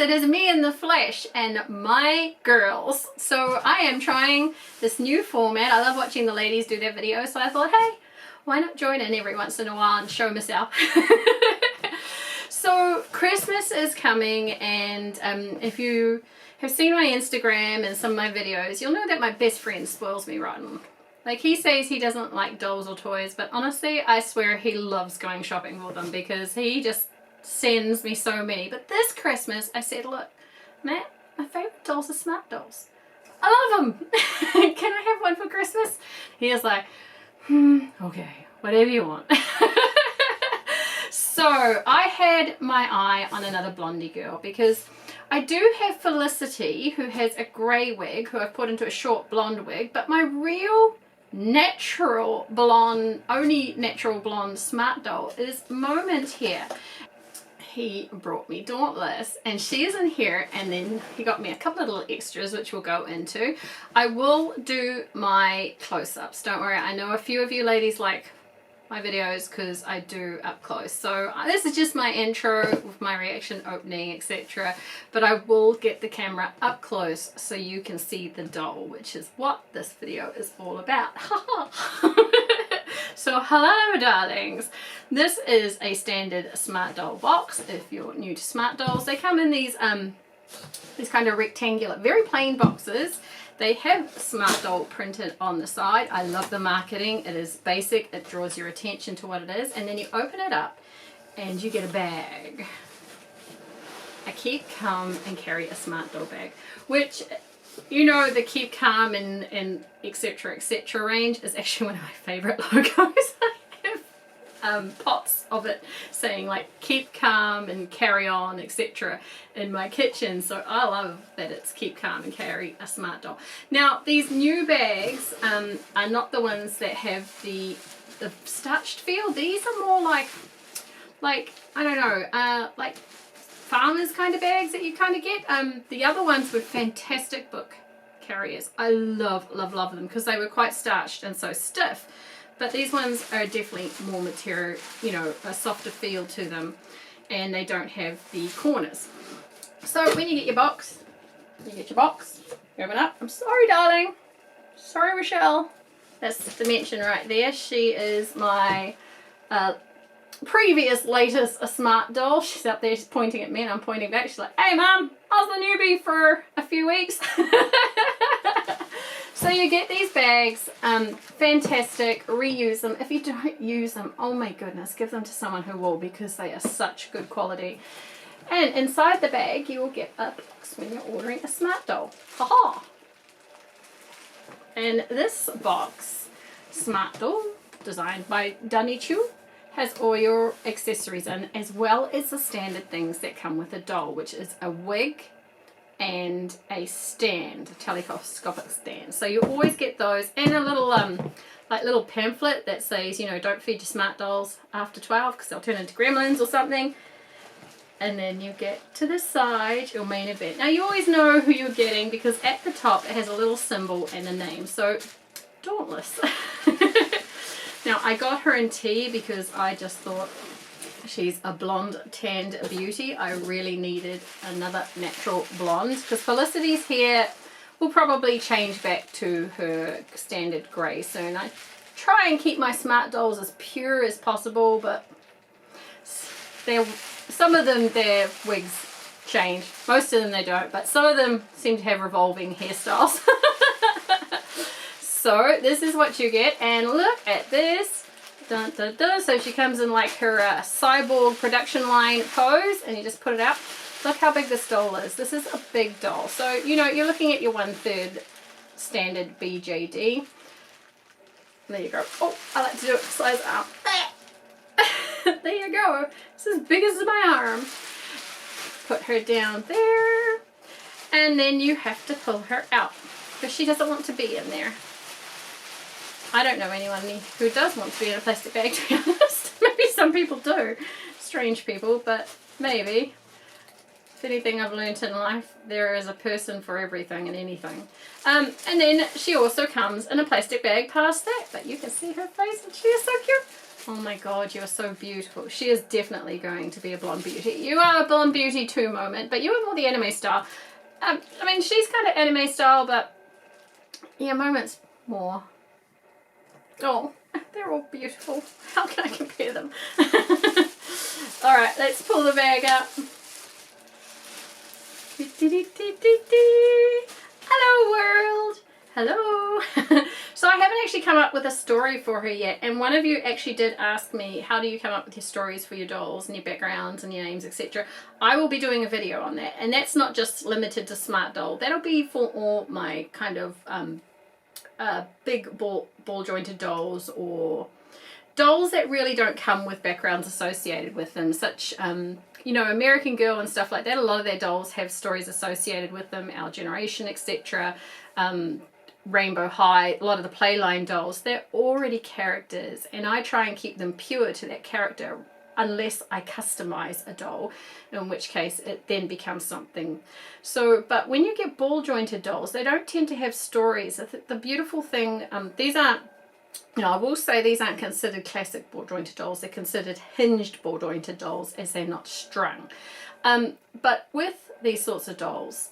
it is me in the flesh and my girls. So I am trying this new format. I love watching the ladies do their videos, so I thought, hey, why not join in every once in a while and show myself? So Christmas is coming, and if you have seen my Instagram and some of my videos, you'll know that my best friend spoils me rotten. Like, he says he doesn't like dolls or toys, but honestly, I swear he loves going shopping for them because he just sends me so many. But this Christmas, I said, look, Matt, my favourite dolls are Smart Dolls. I love them. Can I have one for Christmas? He is like, okay, whatever you want. So I had my eye on another blondie girl because I do have Felicity, who has a grey wig, who I've put into a short blonde wig, but my real natural blonde, only natural blonde Smart Doll is Moment here. He brought me Dauntless, and she is in here, and then he got me a couple of little extras which we'll go into. I will do my close-ups, don't worry. I know a few of you ladies like my videos because I do up close, so this is just my intro with my reaction, opening, etc. But I will get the camera up close so you can see the doll, which is what this video is all about. So hello darlings, this is a standard Smart Doll box. If you're new to Smart Dolls, they come in these kind of rectangular, very plain boxes. They have Smart Doll printed on the side. I love the marketing. It is basic. It draws your attention to what it is. And then you open it up and you get a bag. A Keep Calm and Carry a Smart Doll bag, which, you know, the Keep Calm and etc range is actually one of my favorite logos. I have pots of it saying like Keep Calm and Carry On, etc. in my kitchen, so I love that it's Keep Calm and Carry a Smart Doll. Now these new bags are not the ones that have the starched feel. These are more like I don't know, like farmers kind of bags that you kind of get. The other ones were fantastic book carriers. I love them because they were quite starched and so stiff. But these ones are definitely more material, you know, a softer feel to them, and they don't have the corners. So when you get your box, open up. I'm sorry, darling. Sorry, Rochelle. That's Dimension right there. She is my previous latest Smart Doll. She's up there, she's pointing at me and I'm pointing back. She's like, hey Mum, I was the newbie for a few weeks. So you get these bags, fantastic, reuse them. If you don't use them, oh my goodness, give them to someone who will, because they are such good quality. And inside the bag you will get a box when you're ordering a Smart Doll. Haha! And this box, Smart Doll, designed by Discontinued, has all your accessories in, as well as the standard things that come with a doll, which is a wig and a stand, a telescopic stand. So you always get those, and a little like little pamphlet that says, you know, don't feed your Smart Dolls after 12 because they'll turn into gremlins or something. And then you get to the side your main event. Now you always know who you're getting because at the top it has a little symbol and a name. So Dauntless. Now I got her in tea because I just thought she's a blonde tanned beauty. I really needed another natural blonde because Felicity's hair will probably change back to her standard grey soon. I try and keep my Smart Dolls as pure as possible, but some of them, their wigs change. Most of them they don't, but some of them seem to have revolving hairstyles. So this is what you get, and look at this. Dun, dun, dun. So she comes in like her cyborg production line pose, and you just put it out. Look how big this doll is. This is a big doll. So, you know, you're looking at your 1/3 standard BJD. There you go. Oh, I like to do it size up. There you go. It's as big as my arm. Put her down there, and then you have to pull her out because she doesn't want to be in there. I don't know anyone who does want to be in a plastic bag, to be honest. Maybe some people do. Strange people, but maybe. If anything I've learned in life, there is a person for everything and anything. And then she also comes in a plastic bag past that, but you can see her face and she is so cute. Oh my God, you're so beautiful. She is definitely going to be a blonde beauty. You are a blonde beauty too, Moment, but you are more the anime style. I mean, she's kind of anime style, but yeah, Moment's more. Oh, they're all beautiful. How can I compare them? All right, let's pull the bag up. Hello, world. Hello. So I haven't actually come up with a story for her yet, and one of you actually did ask me, how do you come up with your stories for your dolls and your backgrounds and your names, etc. I will be doing a video on that, and that's not just limited to Smart Doll. That'll be for all my kind of big ball jointed dolls, or dolls that really don't come with backgrounds associated with them, such you know, American Girl and stuff like that. A lot of their dolls have stories associated with them, Our Generation, etc. Rainbow High, a lot of the Playline dolls, they're already characters, and I try and keep them pure to that character unless I customize a doll, in which case it then becomes something. So, but when you get ball jointed dolls, they don't tend to have stories. The beautiful thing, these aren't, you know, I will say these aren't considered classic ball jointed dolls. They're considered hinged ball jointed dolls, as they're not strung. But with these sorts of dolls,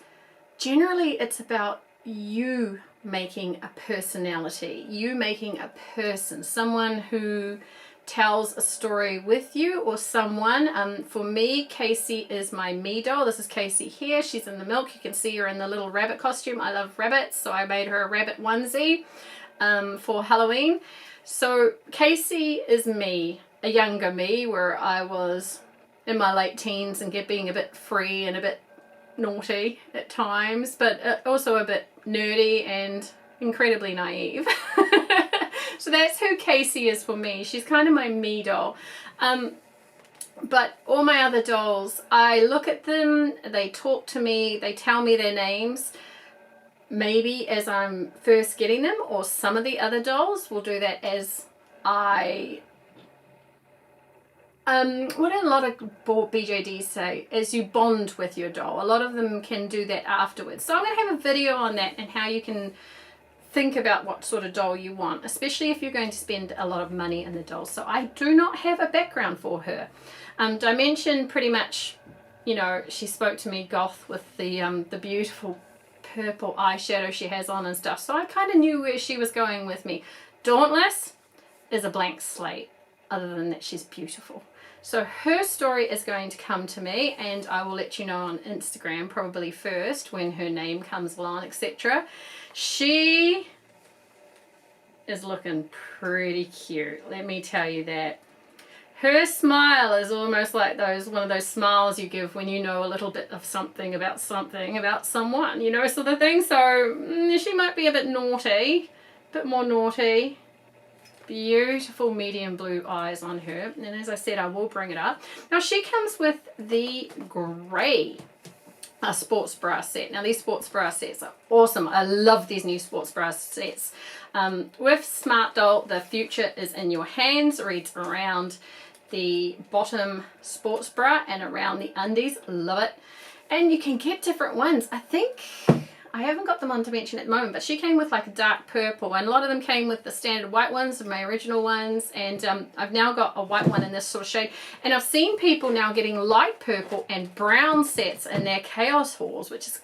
generally it's about you making a personality, you making a person, someone who tells a story with you, or someone. For me, Casey is my me doll. This is Casey here. She's in the milk. You can see her in the little rabbit costume. I love rabbits, so I made her a rabbit onesie for Halloween. So Casey is me, a younger me, where I was in my late teens and being a bit free and a bit naughty at times, but also a bit nerdy and incredibly naive. So that's who Casey is for me. She's kind of my me doll. But all my other dolls, I look at them, they talk to me, they tell me their names, maybe as I'm first getting them, or some of the other dolls will do that as I what a lot of BJDs say is you bond with your doll. A lot of them can do that afterwards. So I'm going to have a video on that and how you can think about what sort of doll you want, especially if you're going to spend a lot of money in the doll. So I do not have a background for her. Dimension, pretty much, you know, she spoke to me goth with the beautiful purple eyeshadow she has on and stuff. So I kind of knew where she was going with me. Dauntless is a blank slate, other than that she's beautiful. So her story is going to come to me, and I will let you know on Instagram probably first when her name comes along, etc. She is looking pretty cute, let me tell you that. Her smile is almost like one of those smiles you give when you know a little bit of something about someone, you know, sort of thing. So she might be a bit naughty, a bit more naughty. Beautiful medium blue eyes on her, and as I said, I will bring it up. Now she comes with the grey sports bra set. Now these sports bra sets are awesome. I love these new sports bra sets. With Smart Doll, the future is in your hands, reads around the bottom sports bra and around the undies. Love it. And you can get different ones. I think I haven't got them on Dimension at the moment, but she came with like a dark purple, and a lot of them came with the standard white ones, my original ones, and I've now got a white one in this sort of shade. And I've seen people now getting light purple and brown sets in their Chaos hauls, which is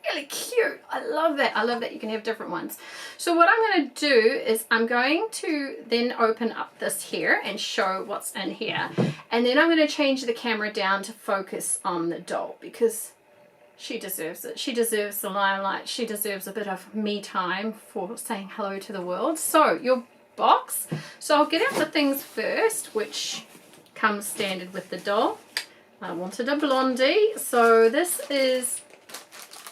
really cute. I love that. I love that you can have different ones. So what I'm going to do is I'm going to then open up this here and show what's in here, and then I'm going to change the camera down to focus on the doll, because she deserves it. She deserves the limelight. She deserves a bit of me time for saying hello to the world. So your box. So I'll get out the things first, which comes standard with the doll. I wanted a blondie. So this is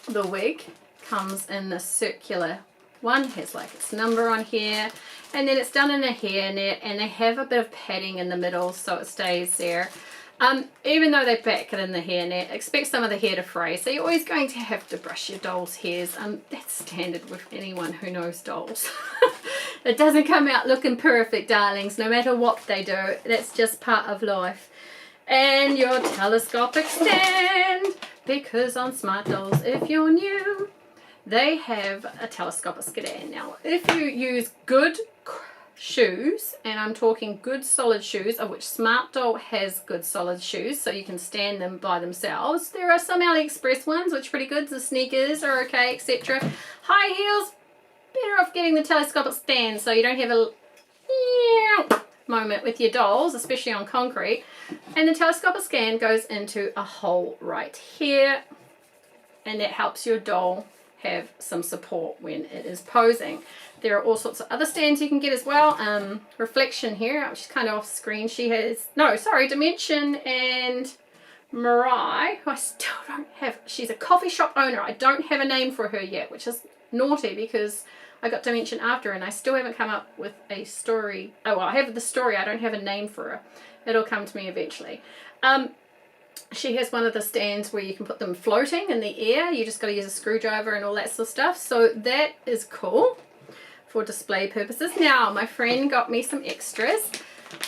the wig. Comes in the circular one. Has like its number on here. And then it's done in a hairnet, and they have a bit of padding in the middle so it stays there. Even though they back it in the hairnet, expect some of the hair to fray, so you're always going to have to brush your doll's hairs. That's standard with anyone who knows dolls. It doesn't come out looking perfect, darlings, no matter what they do. That's just part of life. And your telescopic stand, because on Smart Dolls, if you're new, they have a telescopic stand. Now, if you use good shoes, and I'm talking good solid shoes, of which Smart Doll has good solid shoes, so you can stand them by themselves. There are some AliExpress ones which are pretty good. The sneakers are okay, etc. High heels, better off getting the telescopic stand so you don't have a moment with your dolls, especially on concrete. And the telescopic stand goes into a hole right here, and that helps your doll have some support when it is posing. There are all sorts of other stands you can get as well. Reflection here, which is kind of off screen. She has, no, sorry, Dimension and Mariah, who I still don't have. She's a coffee shop owner. I don't have a name for her yet, which is naughty because I got Dimension after and I still haven't come up with a story. Oh, well, I have the story. I don't have a name for her. It'll come to me eventually. She has one of the stands where you can put them floating in the air. You just got to use a screwdriver and all that sort of stuff. So that is cool for display purposes. Now, my friend got me some extras.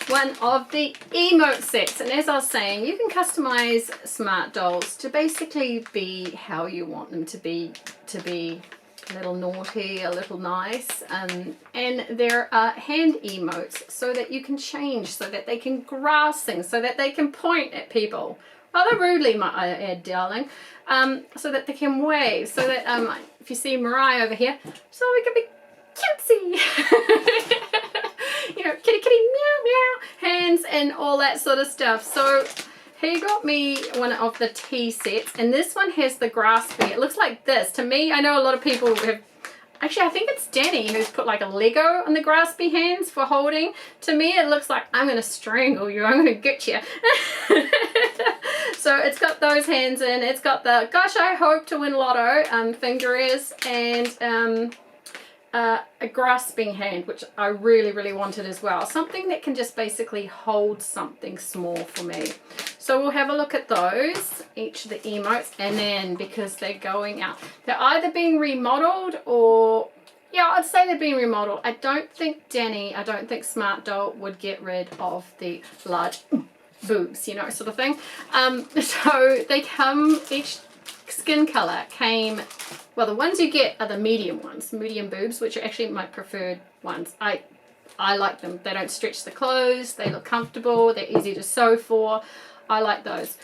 One of the emote sets. And as I was saying, you can customize Smart Dolls to basically be how you want them to be a little naughty, a little nice. And there are hand emotes so that you can change, so that they can grasp things, so that they can point at people. Rather rudely, might I add, darling. So that they can wave, so that, if you see Mariah over here, so we can be cutesy. You know, kitty, kitty, meow, meow, hands and all that sort of stuff. So he got me one of the tea sets, and this one has the graspy. It looks like this. To me, I know a lot of people have, actually I think it's Danny who's put like a Lego on the graspy hands for holding. To me it looks like I'm going to strangle you, I'm going to get you. So it's got those hands in, it's got the gosh I hope to win lotto finger ears, and a grasping hand, which I really wanted as well. Something that can just basically hold something small for me. So we'll have a look at those, each of the emotes, and then because they're going out, they're either being remodeled or, yeah, I'd say they're being remodeled. I don't think Smart Doll would get rid of the large boobs, you know, sort of thing. So they come, each skin color came, well, the ones you get are the medium ones, medium boobs, which are actually my preferred ones. I like them. They don't stretch the clothes, they look comfortable, they're easy to sew for. I like those.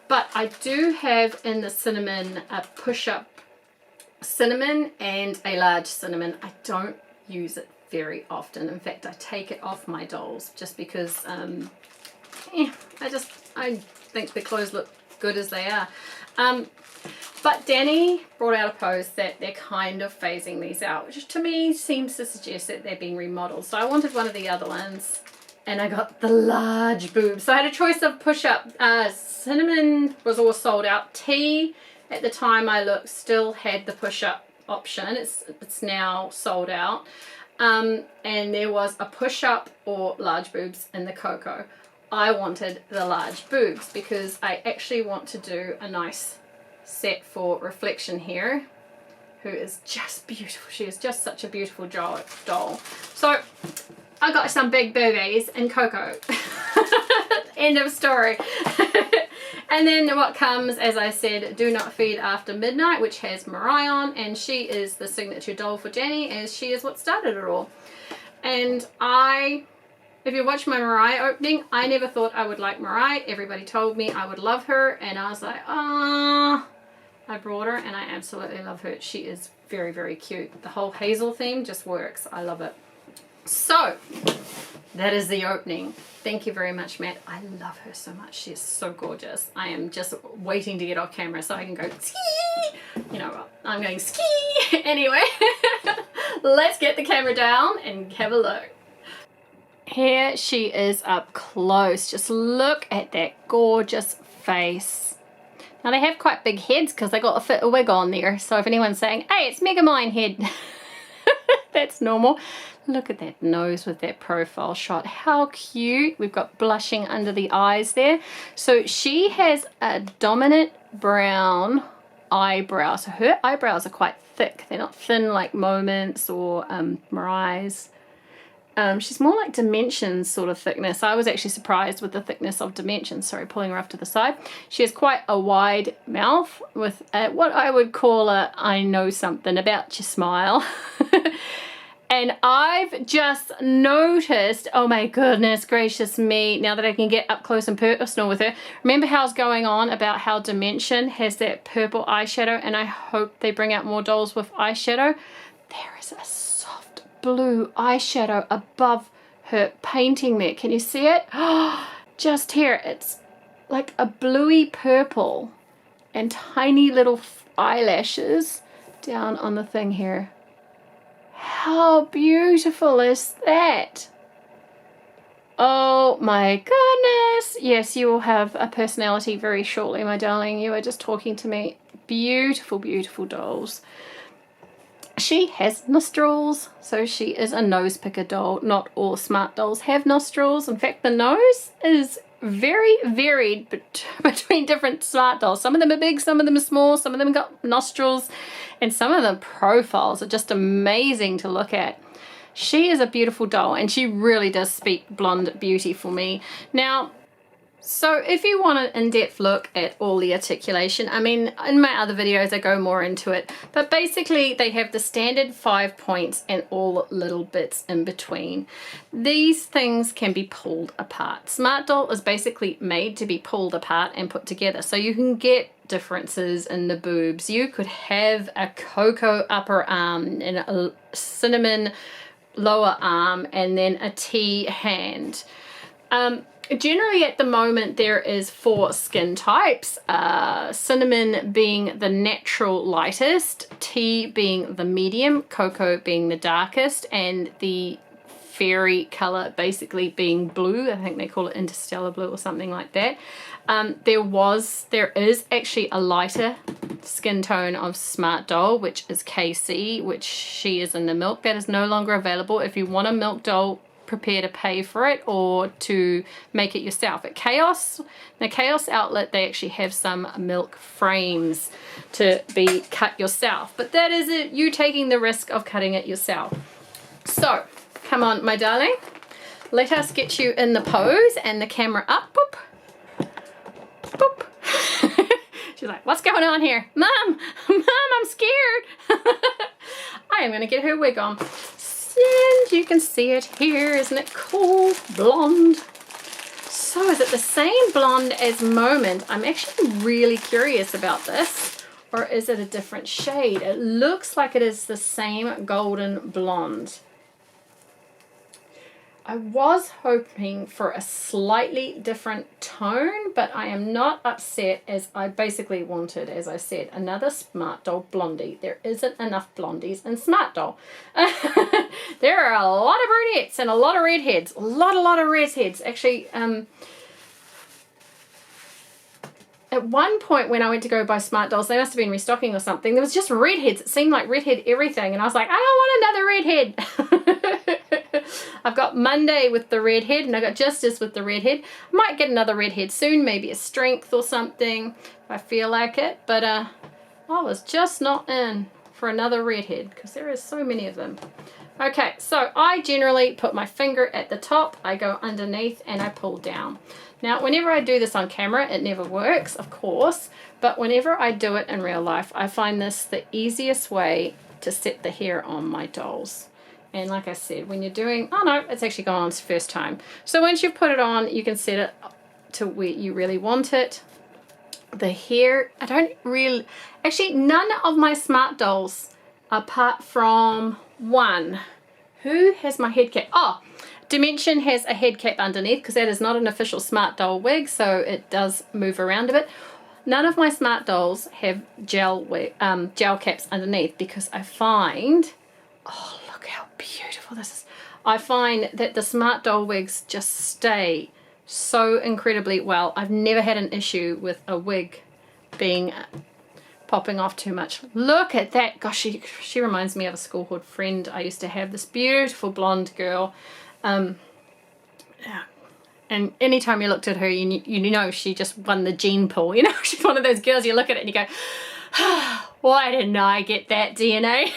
But I do have in the cinnamon a push-up cinnamon and a large cinnamon. I don't use it very often. In fact, I take it off my dolls just because I think the clothes look good as they are. But Danny brought out a post that they're kind of phasing these out, which to me seems to suggest that they're being remodeled. So I wanted one of the other ones, and I got the large boobs. So I had a choice of push-up. Cinnamon was all sold out. Tea, at the time I looked, still had the push-up option. It's now sold out. And there was a push-up or large boobs in the Cocoa. I wanted the large boobs because I actually want to do a nice set for Reflection here, who is just beautiful. She is just such a beautiful doll. So I got some big boobies in Cocoa. End of story. And then what comes, as I said, Do Not Feed After Midnight, which has Mariah on, and she is the signature doll for Danny, as she is what started it all. And if you watch my Mariah opening, I never thought I would like Mariah. Everybody told me I would love her, and I was like, ah. I brought her, and I absolutely love her. She is very cute. The whole Hazel theme just works. I love it. So, that is the opening. Thank you very much, Matt. I love her so much. She is so gorgeous. I am just waiting to get off camera so I can go ski. You know what? I'm going ski. Anyway, let's get the camera down and have a look. Here she is up close. Just look at that gorgeous face. Now they have quite big heads because they got to fit a wig on there. So if anyone's saying, hey, it's Megamind head, that's normal. Look at that nose with that profile shot. How cute. We've got blushing under the eyes there. So she has a dominant brown eyebrow. So her eyebrows are quite thick. They're not thin like Moments or Mariah's. She's more like Dimensions sort of thickness. I was actually surprised with the thickness of Dimensions. Sorry, pulling her off to the side. She has quite a wide mouth with what I would call a I know something about you smile. And I've just noticed, oh my goodness gracious me, now that I can get up close and personal with her. Remember how I was going on about how Dimension has that purple eyeshadow, and I hope they bring out more dolls with eyeshadow. There is a soft blue eyeshadow above her painting there. Can you see it? Just here, it's like a bluey purple and tiny little eyelashes down on the thing here. How beautiful is that? Oh my goodness. Yes, you will have a personality very shortly, my darling. You are just talking to me. Beautiful, beautiful dolls. She has nostrils, so she is a nose picker doll. Not all Smart Dolls have nostrils. In fact, the nose is very varied between different Smart Dolls. Some of them are big, some of them are small, some of them got nostrils, and some of the profiles are just amazing to look at. She is a beautiful doll, and she really does speak blonde beauty for me. Now, so if you want an in-depth look at all the articulation, I mean, in my other videos I go more into it, but basically they have the standard 5 points and all little bits in between. These things can be pulled apart. Smart Doll is basically made to be pulled apart and put together, so you can get differences in the boobs. You could have a cocoa upper arm and a cinnamon lower arm and then a tea hand. Generally at the moment there is 4 skin types, cinnamon being the natural lightest, tea being the medium, cocoa being the darkest, and the fairy color basically being blue. I think they call it interstellar blue or something like that. There is actually a lighter skin tone of Smart Doll, which is KC, which she is in the milk. That is no longer available. If you want a milk doll, prepare to pay for it or to make it yourself. At Chaos, the Chaos outlet, they actually have some milk frames to be cut yourself, but that is it, you taking the risk of cutting it yourself. So come on, my darling, let us get you in the pose and the camera up. Boop, boop. She's like, what's going on here? Mom, I'm scared. I am gonna get her wig on. And you can see it here, isn't it cool? Blonde. So is it the same blonde as Moment? I'm actually really curious about this. Or is it a different shade? It looks like it is the same golden blonde. I was hoping for a slightly different tone, but I am not upset, as I basically wanted, as I said, another Smart Doll blondie. There isn't enough blondies in Smart Doll. There are a lot of brunettes and a lot of redheads. A lot of redheads. Actually, at one point when I went to go buy Smart Dolls, they must have been restocking or something. There was just redheads. It seemed like redhead everything. And I was like, I don't want another redhead. I've got Monday with the redhead and I got Justice with the redhead. I might get another redhead soon, maybe a Strength or something if I feel like it. But I was just not in for another redhead because there is so many of them. Okay, so I generally put my finger at the top, I go underneath and I pull down. Now, whenever I do this on camera, it never works, of course, but whenever I do it in real life, I find this the easiest way to set the hair on my dolls. And like I said, when you're doing, oh no, it's actually gone on its first time. So once you've put it on, you can set it to where you really want it. The hair, I don't really, actually none of my Smart Dolls, apart from one. Who has my head cap? Oh, Dimension has a head cap underneath because that is not an official Smart Doll wig, so it does move around a bit. None of my Smart Dolls have gel caps underneath because I find, oh look how beautiful this is. I find that the Smart Doll wigs just stay so incredibly well. I've never had an issue with a wig being popping off too much. Look at that. Gosh, she reminds me of a schoolhood friend I used to have, this beautiful blonde girl. Yeah. And anytime you looked at her, you know she just won the gene pool. You know, she's one of those girls you look at it and you go, oh, why didn't I get that DNA?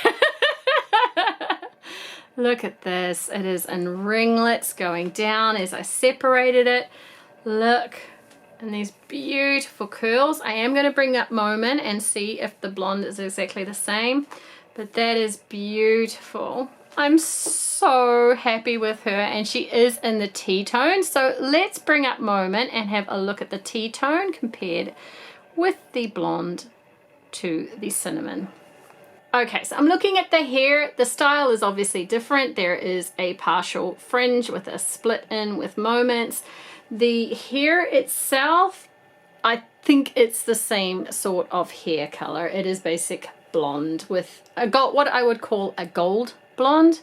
Look at this. It is in ringlets going down as I separated it. Look. And these beautiful curls. I am going to bring up Moment and see if the blonde is exactly the same. But that is beautiful. I'm so happy with her, and she is in the tea tone. So let's bring up Moment and have a look at the tea tone compared with the blonde to the cinnamon. Okay, so I'm looking at the hair. The style is obviously different. There is a partial fringe with a split in with Moments. The hair itself, I think it's the same sort of hair color. It is basic blonde with a gold, what I would call a gold blonde.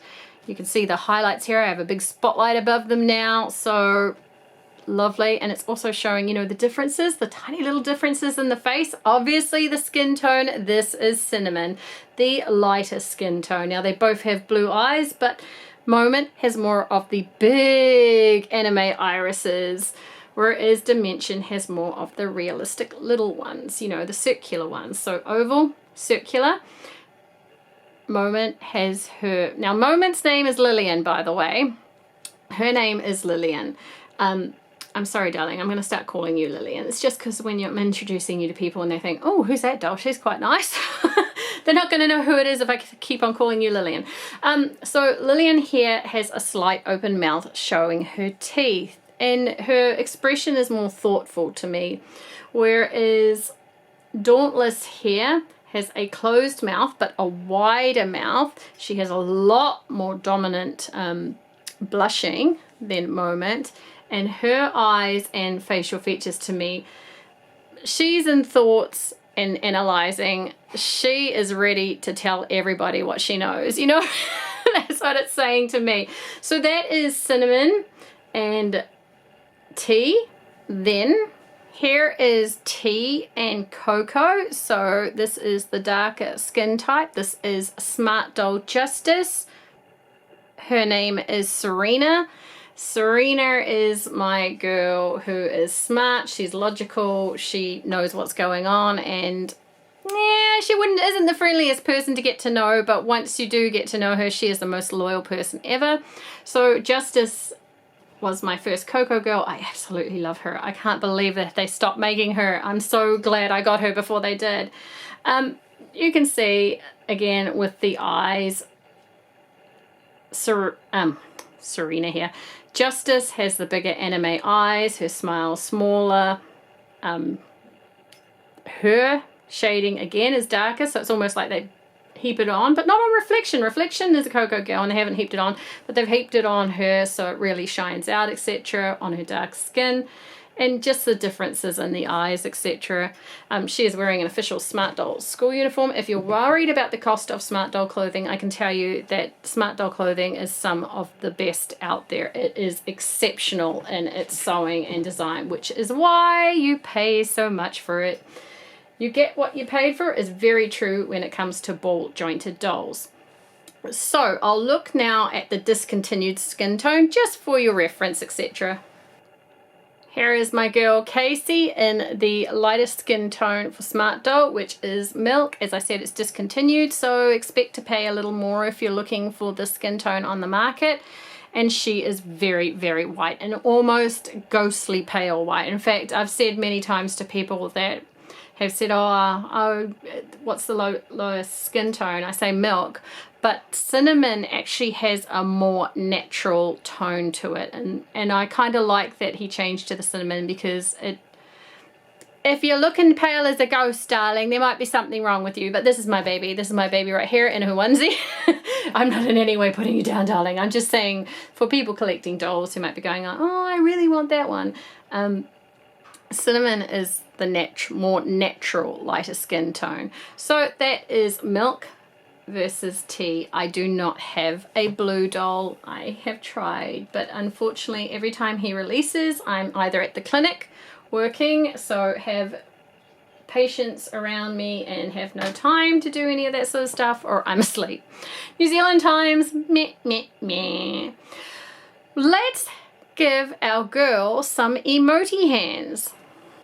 You can see the highlights here. I have a big spotlight above them now, so lovely. And it's also showing, you know, the differences, the tiny little differences in the face. Obviously the skin tone, this is cinnamon, the lighter skin tone. Now they both have blue eyes, but Moment has more of the big anime irises, whereas Dimension has more of the realistic little ones, you know, the circular ones. So oval, circular. Moment has her, now Moment's name is Lillian, by the way. Her name is Lillian. I'm sorry, darling, I'm going to start calling you Lillian. It's just because when I'm introducing you to people and they think, oh, who's that doll? She's quite nice. They're not going to know who it is if I keep on calling you Lillian. So Lillian here has a slight open mouth showing her teeth, and her expression is more thoughtful to me, whereas Dauntless here has a closed mouth but a wider mouth. She has a lot more dominant blushing than Moment, and her eyes and facial features, to me, she's in thoughts and analyzing. She is ready to tell everybody what she knows, you know. That's what it's saying to me. So that is cinnamon and tea. Then here is tea and cocoa. So this is the darker skin type. This is Smart Doll Justice. Her name is Serena. Serena is my girl who is smart, she's logical, she knows what's going on, and yeah, she isn't the friendliest person to get to know, but once you do get to know her, she is the most loyal person ever. So Justice was my first Coco girl. I absolutely love her. I can't believe that they stopped making her. I'm so glad I got her before they did. You can see again with the eyes, Serena here. Justice has the bigger anime eyes, her smile smaller. Her shading again is darker, so it's almost like they heap it on, but not on Reflection. Reflection is a Coco girl and they haven't heaped it on, but they've heaped it on her so it really shines out, etc., on her dark skin. And just the differences in the eyes, etc. She is wearing an official Smart Doll school uniform. If you're worried about the cost of Smart Doll clothing, I can tell you that Smart Doll clothing is some of the best out there. It is exceptional in its sewing and design, which is why you pay so much for it. You get what you paid for is very true when it comes to ball jointed dolls. So I'll look now at the discontinued skin tone just for your reference, etc. Here is my girl Casey in the lightest skin tone for Smart Doll, which is Milk. As I said, it's discontinued, so expect to pay a little more if you're looking for the skin tone on the market. And she is very, very white, and almost ghostly pale white. In fact, I've said many times to people that have said, oh, what's the lowest skin tone? I say Milk. But cinnamon actually has a more natural tone to it, and I kind of like that he changed to the cinnamon, because if you're looking pale as a ghost, darling, there might be something wrong with you. But this is my baby right here in her onesie. I'm not in any way putting you down, darling. I'm just saying for people collecting dolls who might be going, oh, I really want that one. Cinnamon is the more natural lighter skin tone. So that is Milk versus tea. I do not have a blue doll. I have tried, but unfortunately every time he releases, I'm either at the clinic working, so have patients around me and have no time to do any of that sort of stuff, or I'm asleep. New Zealand times, meh, meh, meh. Let's give our girl some emote hands.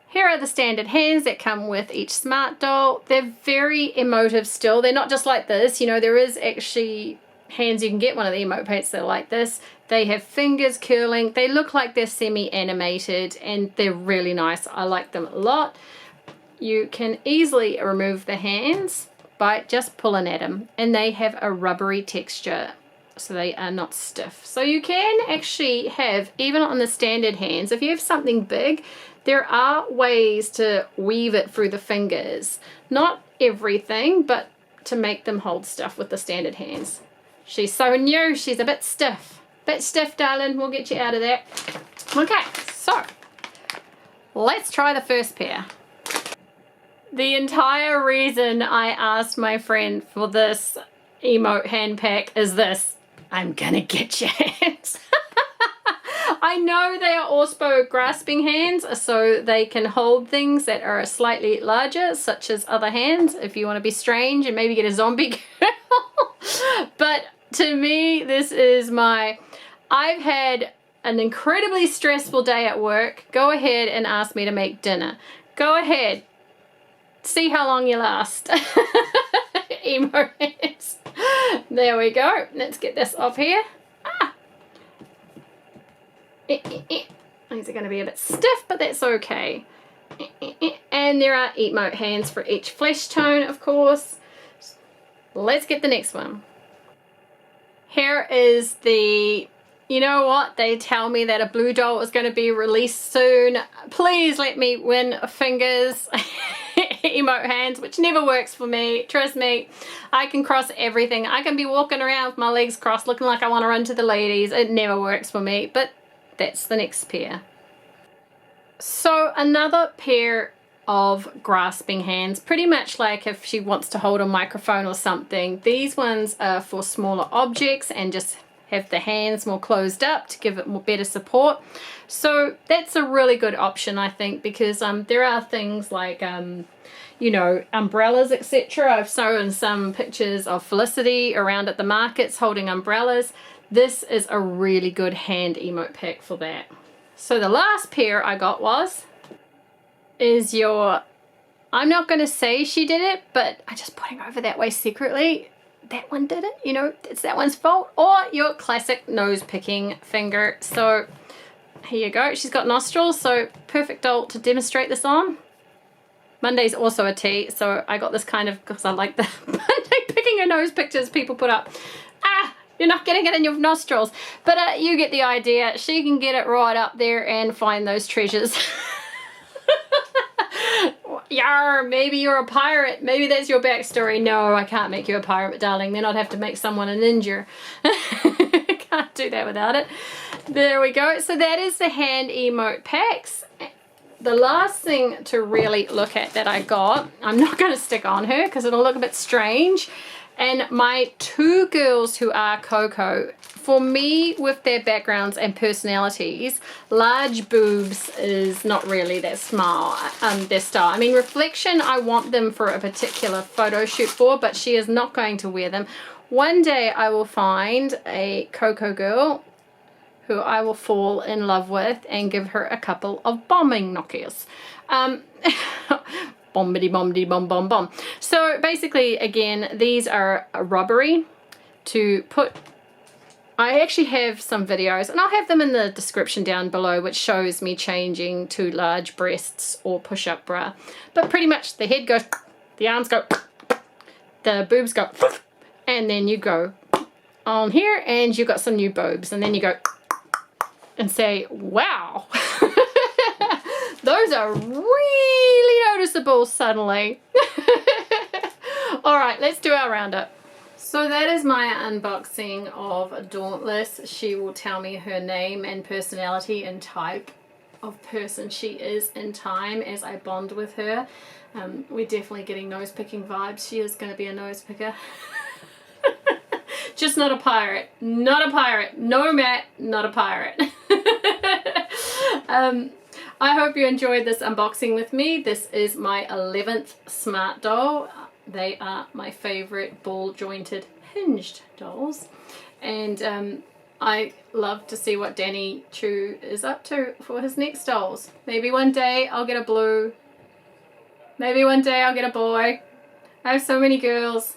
Here are the standard hands that come with each Smart Doll. They're very emotive still. They're not just like this. You know, there is actually hands you can get one of the emote paints that are like this. They have fingers curling. They look like they're semi-animated and they're really nice. I like them a lot. You can easily remove the hands by just pulling at them, and they have a rubbery texture. so they are not stiff. So you can actually have, even on the standard hands, if you have something big, there are ways to weave it through the fingers. Not everything, but to make them hold stuff with the standard hands. She's so new, she's a bit stiff. Bit stiff, darling. We'll get you out of that. Okay, so let's try the first pair. The entire reason I asked my friend for this emote hand pack is this. I'm gonna get your hands. I know they are also grasping hands, so they can hold things that are slightly larger, such as other hands, if you want to be strange and maybe get a zombie girl. But to me, this is I've had an incredibly stressful day at work. Go ahead and ask me to make dinner. Go ahead. See how long you last. Emo hands. There we go. Let's get this off here. These are going to be a bit stiff, but that's okay. And there are emote hands for each flesh tone, of course. Let's get the next one. Here is the, you know what? They tell me that a blue doll is going to be released soon. Please let me win fingers. Emote hands, which never works for me. Trust me, I can cross everything. I can be walking around with my legs crossed looking like I want to run to the ladies. It never works for me, but that's the next pair. So another pair of grasping hands, pretty much like if she wants to hold a microphone or something. These ones are for smaller objects and just have the hands more closed up to give it more better support. So that's a really good option, I think, because there are things like you know, umbrellas, etc. I've shown some pictures of Felicity around at the markets holding umbrellas. This is a really good hand emote pack for that. So the last pair I got is your, I'm not going to say she did it, but I just put him over that way secretly. That one did it, you know, it's that one's fault. Or your classic nose picking finger. So here you go. She's got nostrils, so perfect doll to demonstrate this on. Monday's also a tea, so I got this kind of because I like the Monday picking her nose pictures people put up. You're not getting it in your nostrils, but you get the idea. She can get it right up there and find those treasures. Yar, maybe you're a pirate. Maybe that's your backstory. No, I can't make you a pirate, darling. Then I'd have to make someone a ninja. Can't do that without it. There we go. So that is the hand emote packs. The last thing to really look at that I got, I'm not going to stick on her because it'll look a bit strange. And my two girls who are Coco, for me, with their backgrounds and personalities, large boobs is not really their style. I mean, Reflection, I want them for a particular photo shoot for, but she is not going to wear them. One day I will find a Coco girl who I will fall in love with and give her a couple of bombing knockers. Bombity bombity bom bom bom. So basically, again, these are a rubbery to put. I actually have some videos, and I'll have them in the description down below, which shows me changing to large breasts or push-up bra. But pretty much the head goes, the arms go, the boobs go, and then you go on here, and you've got some new boobs, and then you go and say, wow. Those are really noticeable suddenly. All right, let's do our roundup. So that is my unboxing of Dauntless. She will tell me her name and personality and type of person she is in time as I bond with her. We're definitely getting nose picking vibes. She is going to be a nose picker. Just not a pirate. Not a pirate. No, Matt, not a pirate. I hope you enjoyed this unboxing with me. This is my 11th Smart Doll. They are my favorite ball jointed hinged dolls. And I love to see what Danny Chu is up to for his next dolls. Maybe one day I'll get a blue. Maybe one day I'll get a boy. I have so many girls.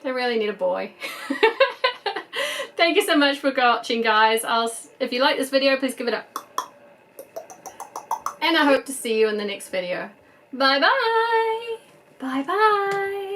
They really need a boy. Thank you so much for watching, guys. If you like this video, please give it a... And I hope to see you in the next video. Bye bye. Bye bye.